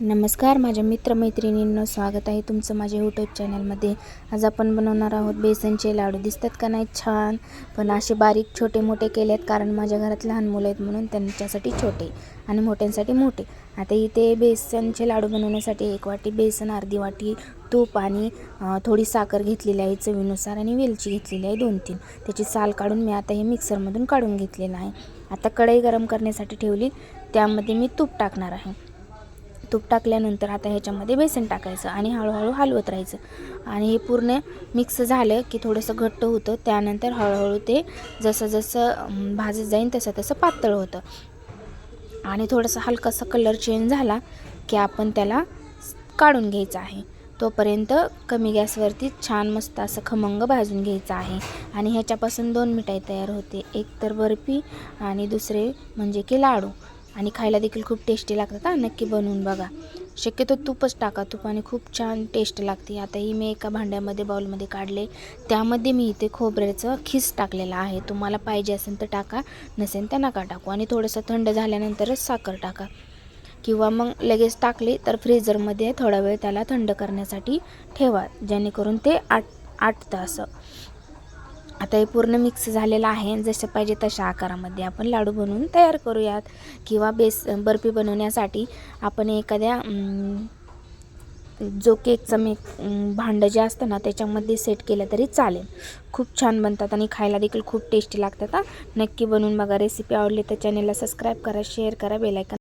नमस्कार माझ्या मित्रमैत्रिणींनो, स्वागत आहे तुमचं माझ्या यूट्यूब चॅनलमध्ये। आज आपण बनवणार आहोत बेसनचे लाडू। दिसतात का नाही छान, पण असे बारीक छोटे मोठे केलेत कारण माझ्या घरात लहान मुलं आहेत म्हणून त्यांच्यासाठी छोटे आणि मोठ्यांसाठी मोठे। आता इथे बेसनचे लाडू बनवण्यासाठी 1 वाटी बेसन, अर्धी वाटी तूप आणि थोडी साखर घेतलेली आहे चवीनुसार आणि वेलची घेतलेली आहे 2-3। त्याची साल काढून मी आता हे मिक्सरमधून काढून घेतलेलं आहे। आता कढई गरम करण्यासाठी ठेवली, त्यामध्ये मी तूप टाकणार आहे। तूप टाकल्यानंतर आता ह्याच्यामध्ये बेसन टाकायचं आणि हळूहळू हलवत राहायचं आणि हे पूर्ण मिक्स झालं की थोडंसं घट्ट होतं। त्यानंतर हळूहळू ते जसं जसं भाजत जाईल तसं तसं पातळ होतं आणि थोडासा हलकासा कलर चेंज झाला की आपण त्याला काढून घ्यायचं आहे। तोपर्यंत कमी गॅसवरती छान मस्त असं खमंग भाजून घ्यायचं आहे आणि ह्याच्यापासून 2 मिठाई तयार होते, एक तर बर्फी आणि दुसरे म्हणजे की लाडू। आणि खायला देखील खूप टेस्टी लागतात। नक्की बनवून बघा। शक्यतो तूपच टाका, तुपाने खूप छान टेस्ट लागते। आता ही मी एका भांड्यामध्ये बाउलमध्ये काढले, त्यामध्ये मी इथे खोबऱ्याचं खीस टाकलेला आहे। तुम्हाला पाहिजे असेल तर टाका, नसेल तर नका टाकू आणि थोडंसं थंड झाल्यानंतरच साखर टाका किंवा मग लगेच टाकले तर फ्रीजरमध्ये थोडा वेळ त्याला थंड करण्यासाठी ठेवा, जेणेकरून ते आटतं असं। आता हे पूर्ण मिक्स झालेलं आहे। जसे पाहिजे तशा आकारामध्ये आपण लाडू बनवून तयार करूयात किंवा बर्फी बनवण्यासाठी आपण एखाद्या जो केकचं भांडं जे असतं ना त्याच्यामध्ये सेट केलं तरी चालेल। खूप छान बनतात आणि खायला देखील खूप टेस्टी लागतात। नक्की बनवून बघा। रेसिपी आवडली तर चॅनलला सबस्क्राईब करा, शेअर करा, बेल आयकॉन